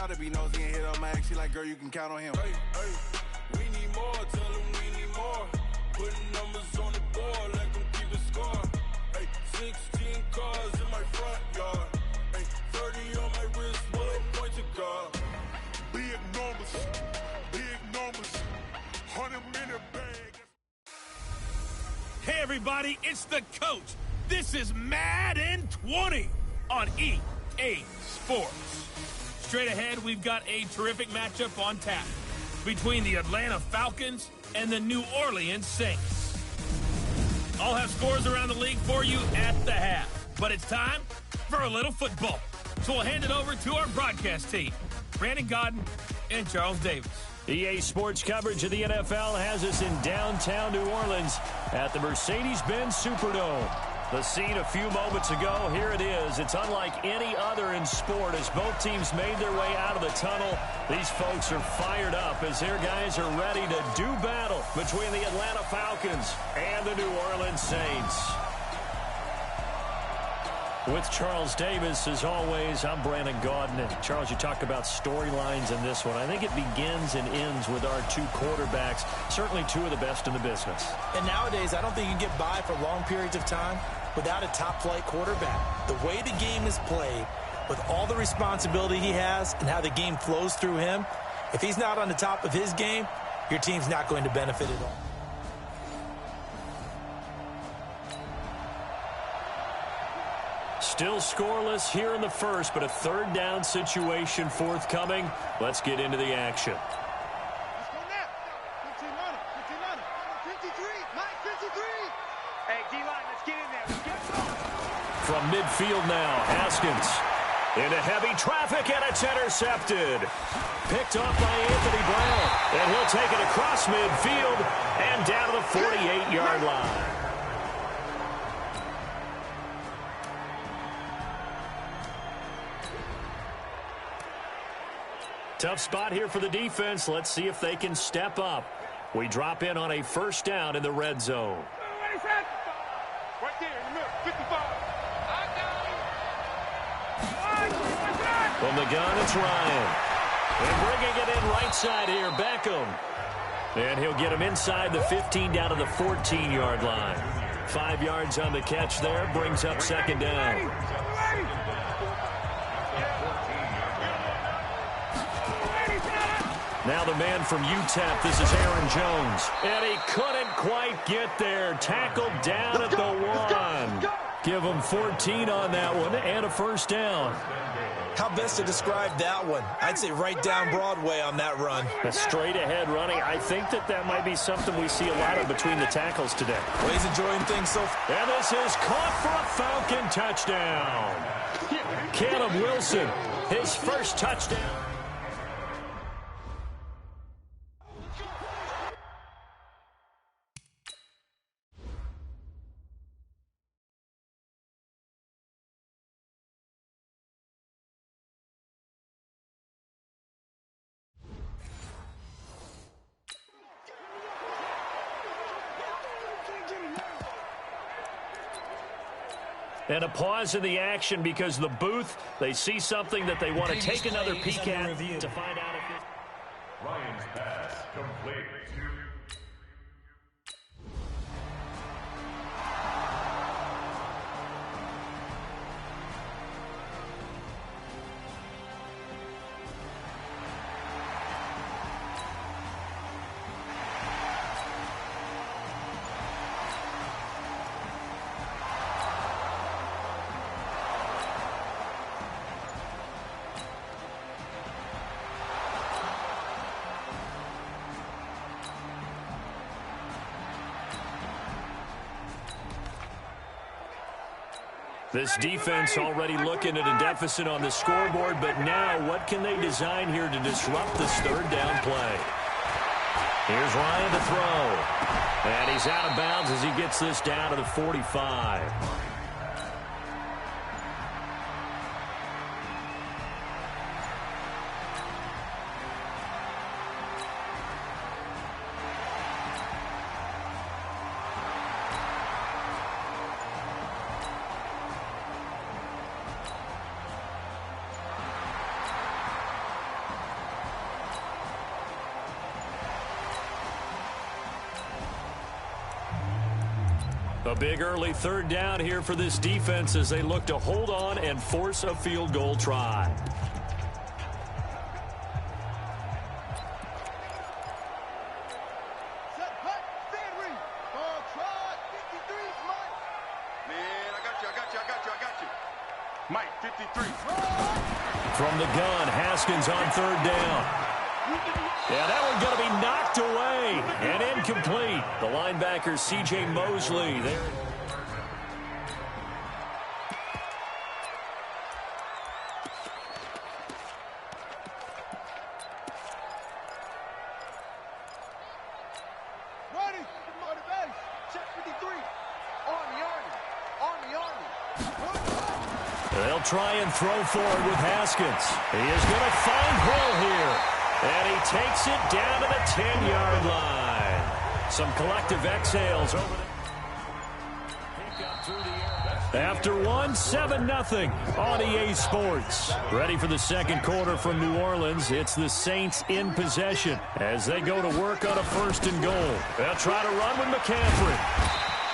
try to be nosy and hit on my ex. She like, girl, you can count on him. Hey, we need more, tell them we need more. Putting numbers on the board, let them keep the score. Hey, 16 cars in my front yard. Hey, 30 on my wrist, bullet point to God. Big numbers, 100-minute bag. Hey everybody, it's the coach. This is Madden 20 on EA Sports. Straight ahead, we've got a terrific matchup on tap between the Atlanta Falcons and the New Orleans Saints. I'll have scores around the league for you at the half, but it's time for a little football. So we'll hand it over to our broadcast team, Brandon Godden and Charles Davis. EA Sports coverage of the NFL has us in downtown New Orleans at the Mercedes-Benz Superdome. The scene a few moments ago, here it is. It's unlike any other in sport as both teams made their way out of the tunnel. These folks are fired up as their guys are ready to do battle between the Atlanta Falcons and the New Orleans Saints. With Charles Davis, as always, I'm Brandon Gaudin. And Charles, you talk about storylines in this one. I think it begins and ends with our two quarterbacks, certainly two of the best in the business. And nowadays, I don't think you can get by for long periods of time without a top-flight quarterback. The way the game is played, with all the responsibility he has and how the game flows through him, if he's not on the top of his game, your team's not going to benefit at all. Still scoreless here in the first, but a third down situation forthcoming. Let's get into the action. Let's go now. 15 runner. Mike, 53. Hey, D-line, let's get in there. Let's get From midfield now, Haskins into heavy traffic, and it's intercepted. Picked off by Anthony Brown, and he'll take it across midfield and down to the 48-yard line. Tough spot here for the defense. Let's see if they can step up. We drop in on a first down in the red zone. right there in the middle, 55. From the gun, it's Ryan. And bringing it in right side here, Beckham. And he'll get him inside the 15 down to the 14-yard line. 5 yards on the catch there, brings up second down. Now the man from UTEP, this is Aaron Jones. And he couldn't quite get there. Tackled down at the 1. Give him 14 on that one and a first down. How best to describe that one? I'd say right down Broadway on that run. A straight ahead running. I think that might be something we see a lot of between the tackles today. Well, he's enjoying things so far. And this is caught for a Falcon touchdown. Caleb Wilson, his first touchdown. And a pause in the action because the booth, they see something that they want to take another peek at to find out if it's... Ryan's pass complete. This defense already looking at a deficit on the scoreboard, but now what can they design here to disrupt this third down play? Here's Ryan to throw. And he's out of bounds as he gets this down to the 45. A big early third down here for this defense as they look to hold on and force a field goal try. Mike, 53. From the gun, Haskins on third down. Yeah, that one going to be knocked away and incomplete. The linebacker, C.J. Mosley, there. Ready, on the base, check 53. Army. They'll try and throw forward with Haskins. He is going to find Hill here. And he takes it down to the 10-yard line. Some collective exhales over the... After one, 7-0 on EA Sports. Ready for the second quarter from New Orleans. It's the Saints in possession as they go to work on a 1st and goal. They'll try to run with McCaffrey.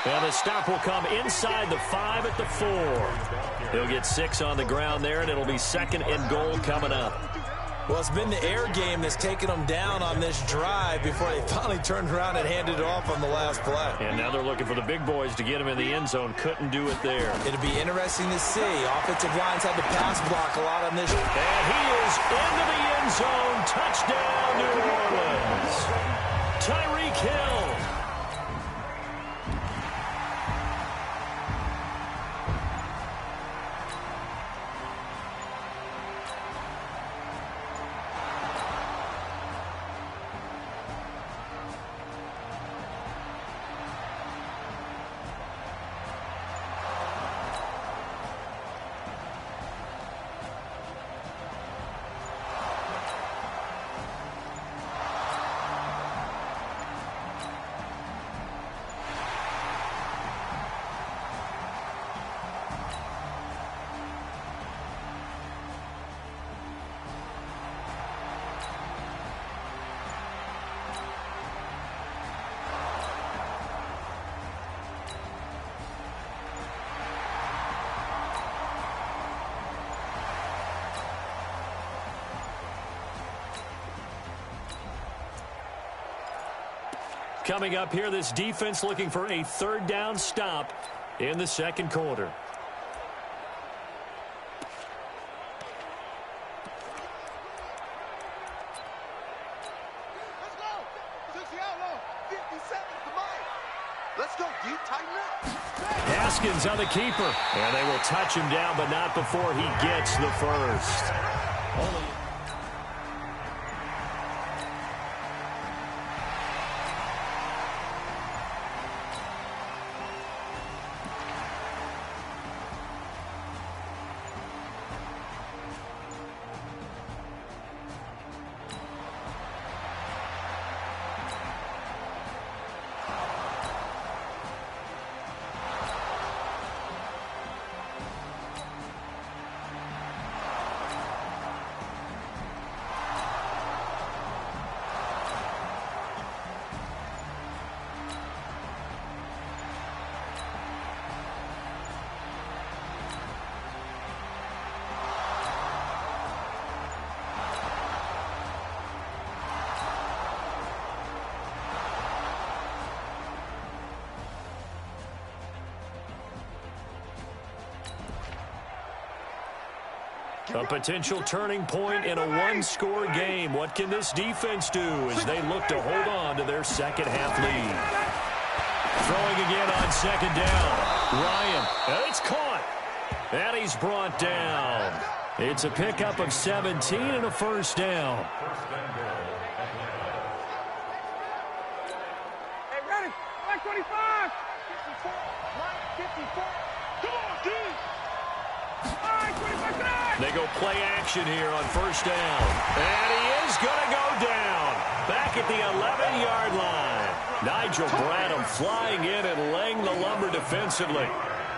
And the stop will come inside the 5 at the 4. He'll get 6 on the ground there, and it'll be 2nd and goal coming up. Well, it's been the air game that's taken them down on this drive before they finally turned around and handed it off on the last play. And now they're looking for the big boys to get him in the end zone. Couldn't do it there. It'll be interesting to see. Offensive lines had to pass block a lot on this. And he is into the end zone. Touchdown, New Orleans. Tyreek Hill. Coming up here, this defense looking for a 3rd down stop in the second quarter. Let's go. 60 outlaw. 50 seconds to Mike. Let's go, D. Tighten up. Haskins on the keeper. And they will touch him down, but not before he gets the first. A potential turning point in a one-score game. What can this defense do as they look to hold on to their second-half lead? Throwing again on second down. Ryan, and it's caught. And he's brought down. It's a pickup of 17 and a first down. Hey, ready? Mike 25. 54. Mike 54. Come on, D. All right, 25 tonight. They go play action here on first down. And he is going to go down. Back at the 11-yard line. Nigel Bradham flying in and laying the lumber defensively.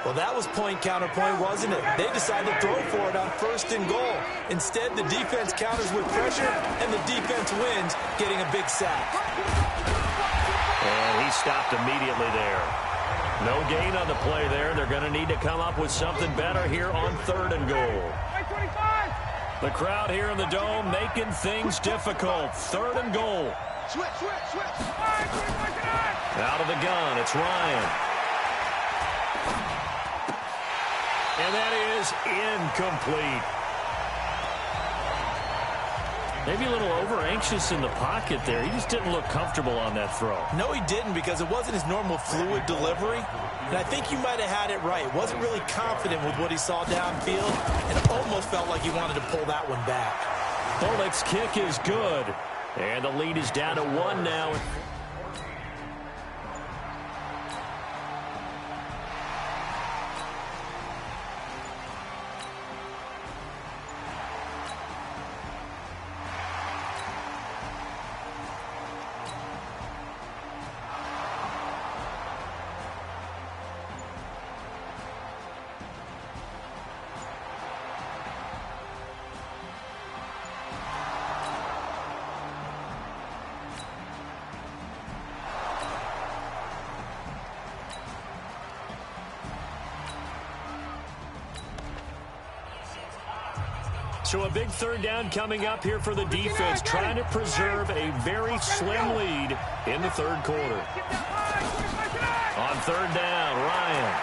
Well, that was point counterpoint, wasn't it? They decided to throw for it on 1st and goal. Instead, the defense counters with pressure, and the defense wins, getting a big sack. And he stopped immediately there. No gain on the play there. They're going to need to come up with something better here on 3rd and goal. The crowd here in the Dome making things difficult. 3rd and goal. Switch. Out of the gun, it's Ryan. And that is incomplete. Maybe a little over-anxious in the pocket there. He just didn't look comfortable on that throw. No, he didn't, because it wasn't his normal fluid delivery. And I think you might have had it right. Wasn't really confident with what he saw downfield, and almost felt like he wanted to pull that one back. Bullock's kick is good. And the lead is down to 1 now. So a big 3rd down coming up here for the defense, trying to preserve a very slim lead in the 3rd quarter. On 3rd down, Ryan.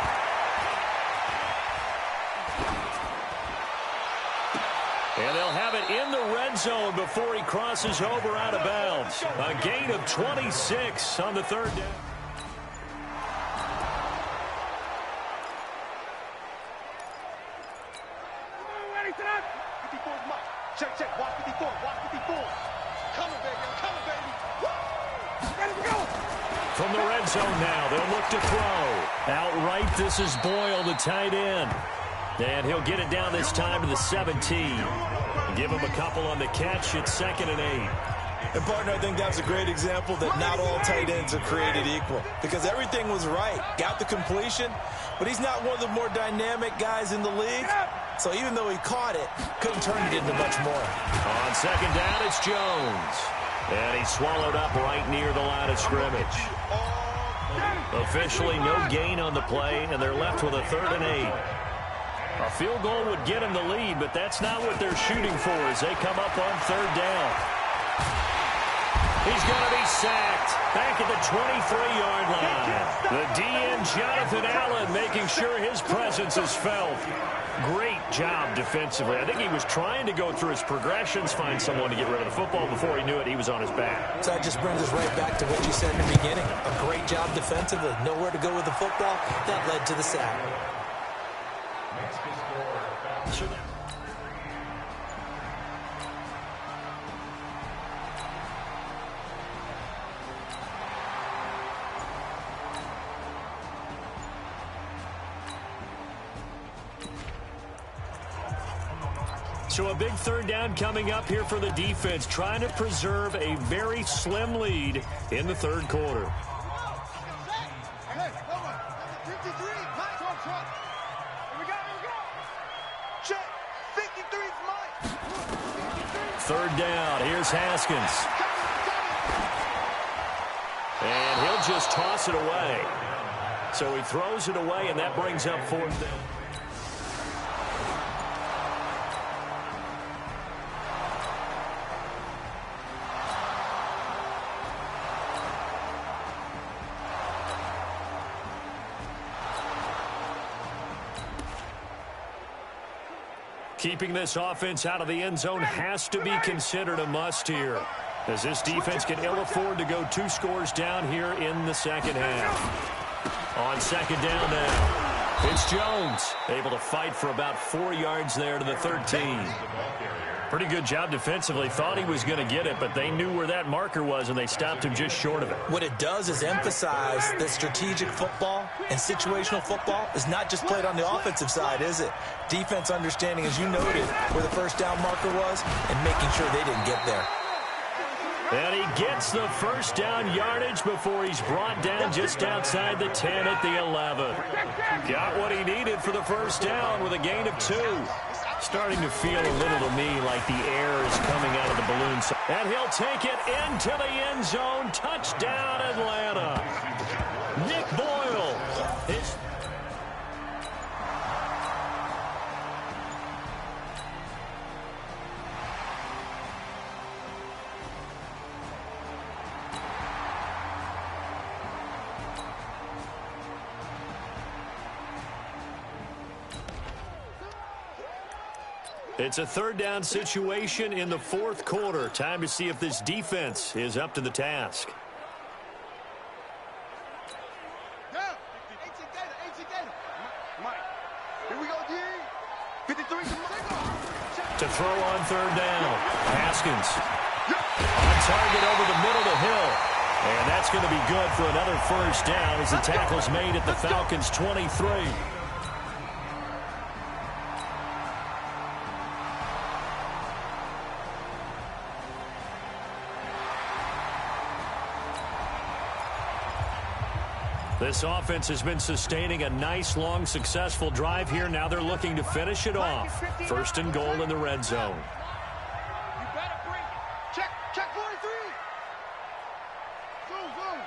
And they'll have it in the red zone before he crosses over out of bounds. A gain of 26 on the 3rd down. Check, watch 54. Coming, baby. Woo! From the red zone now, they'll look to throw. Outright, this is Boyle, the tight end. And he'll get it down this time to the 17. Give him a couple on the catch. It's 2nd and 8. And, partner, I think that's a great example that not all tight ends are created equal, because everything was right. Got the completion, but he's not one of the more dynamic guys in the league. So even though he caught it, couldn't turn it into much more. On 2nd down, it's Jones. And he's swallowed up right near the line of scrimmage. Officially no gain on the play, and they're left with a 3rd and 8. A field goal would get him the lead, but that's not what they're shooting for as they come up on 3rd down. He's going to be sacked back at the 23-yard line. The DN, Jonathan Allen, making sure his presence is felt. Great job defensively. I think he was trying to go through his progressions, find someone to get rid of the football. Before he knew it, he was on his back. So that just brings us right back to what you said in the beginning. A great job defensively. Nowhere to go with the football. That led to the sack. So a big 3rd down coming up here for the defense, trying to preserve a very slim lead in the 3rd quarter. Hey, 53, Mike on truck. Here we go. Check, 53's Mike. 3rd down, here's Haskins. And he'll just toss it away. So he throws it away, and that brings up 4th down. Keeping this offense out of the end zone has to be considered a must here, as this defense can ill afford to go 2 scores down here in the 2nd half. On 2nd down now, it's Jones, able to fight for about 4 yards there to the 13. Pretty good job defensively. Thought he was going to get it, but they knew where that marker was, and they stopped him just short of it. What it does is emphasize that strategic football and situational football is not just played on the offensive side, is it? Defense understanding, as you noted, where the 1st down marker was and making sure they didn't get there. And he gets the 1st down yardage before he's brought down just outside the 10 at the 11. Got what he needed for the 1st down with a gain of 2. Starting to feel a little to me like the air is coming out of the balloon. And he'll take it into the end zone. Touchdown, Atlanta. Nick Boyle It's a third down situation in the fourth quarter. Time to see if this defense is up to the task. To throw on third down. Haskins on target over the middle to Hill. And that's going to be good for another first down as the tackle's made at the Falcons' 23. This offense has been sustaining a nice, long, successful drive here. Now they're looking to finish it off. First and goal in the red zone. You better bring it. Check 43. Zoom.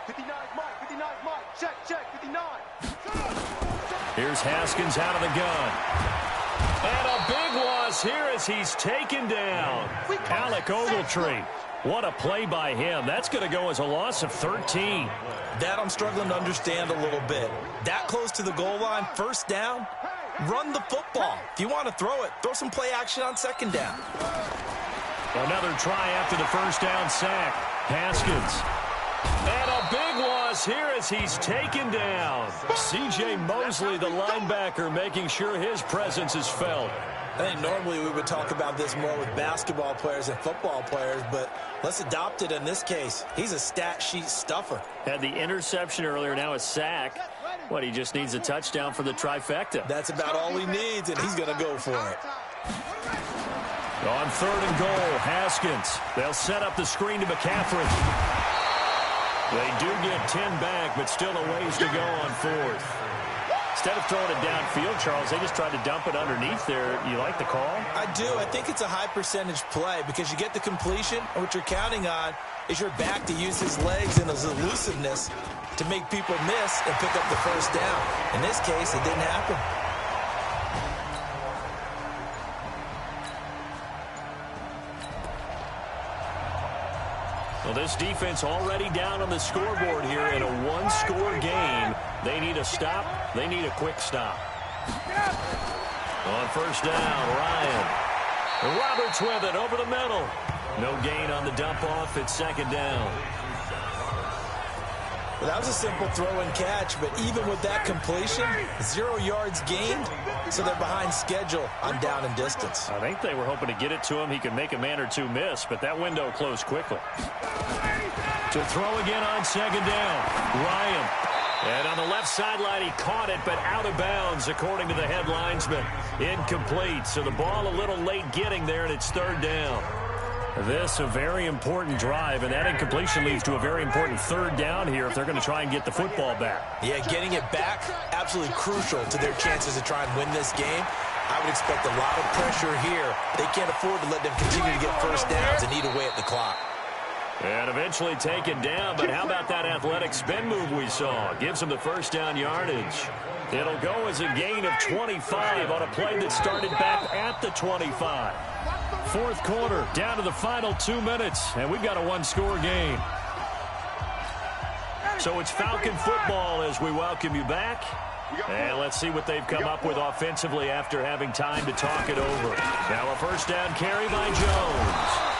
59 Mike. Check 59. Here's Haskins out of the gun. And a big loss here as he's taken down. Alec Ogletree. What a play by him. That's going to go as a loss of 13. That I'm struggling to understand a little bit. That close to the goal line, first down, run the football. If you want to throw it, throw some play action on second down. Another try after the first down sack. Haskins. And a big loss here as he's taken down. C.J. Mosley, the linebacker, making sure his presence is felt. I think normally we would talk about this more with basketball players and football players, but let's adopt it in this case. He's a stat sheet stuffer. Had the interception earlier, now a sack. What, he just needs a touchdown for the trifecta. That's about all he needs, and he's going to go for it. On third and goal, Haskins. They'll set up the screen to McCaffrey. They do get 10 back, but still a ways to go on fourth. Instead of throwing it downfield, Charles, they just tried to dump it underneath there. You like the call? I do. I think it's a high percentage play because you get the completion, and what you're counting on is your back to use his legs and his elusiveness to make people miss and pick up the first down. In this case, it didn't happen. Well, this defense already down on the scoreboard here in a one-score game. They need a stop. They need a quick stop. On first down, Ryan. Roberts with it over the middle. No gain on the dump-off. It's second down. Well, that was a simple throw and catch, but even with that completion, 0 yards gained, so they're behind schedule on down and distance. I think they were hoping to get it to him. He could make a man or two miss, but that window closed quickly. To throw again on second down, Ryan. And on the left sideline, he caught it, but out of bounds, according to the head linesman. Incomplete, so the ball a little late getting there, and it's third down. This a very important drive, and that incompletion leads to a very important third down here if they're going to try and get the football back. Yeah, getting it back, absolutely crucial to their chances to try and win this game. I would expect a lot of pressure here. They can't afford to let them continue to get first downs and eat away at the clock. And eventually taken down, but how about that athletic spin move we saw? Gives them the first down yardage. It'll go as a gain of 25 on a play that started back at the 25. Fourth quarter, down to the final 2 minutes, and we've got a one-score game. So it's Falcon football as we welcome you back. And let's see what they've come up with offensively after having time to talk it over. Now a first down carry by Jones.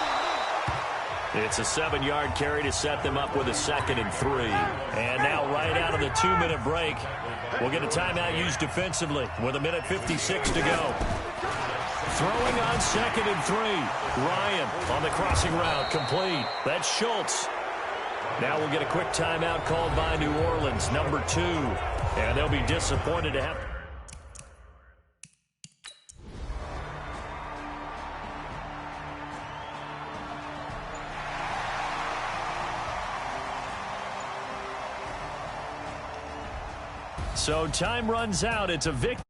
It's a 7-yard carry to set them up with a 2nd and 3. And now right out of the 2-minute break, we'll get a timeout used defensively with 1:56 to go. Throwing on 2nd and 3. Ryan on the crossing route, complete. That's Schultz. Now we'll get a quick timeout called by New Orleans, number 2. And they'll be disappointed to have... So time runs out. It's a victory.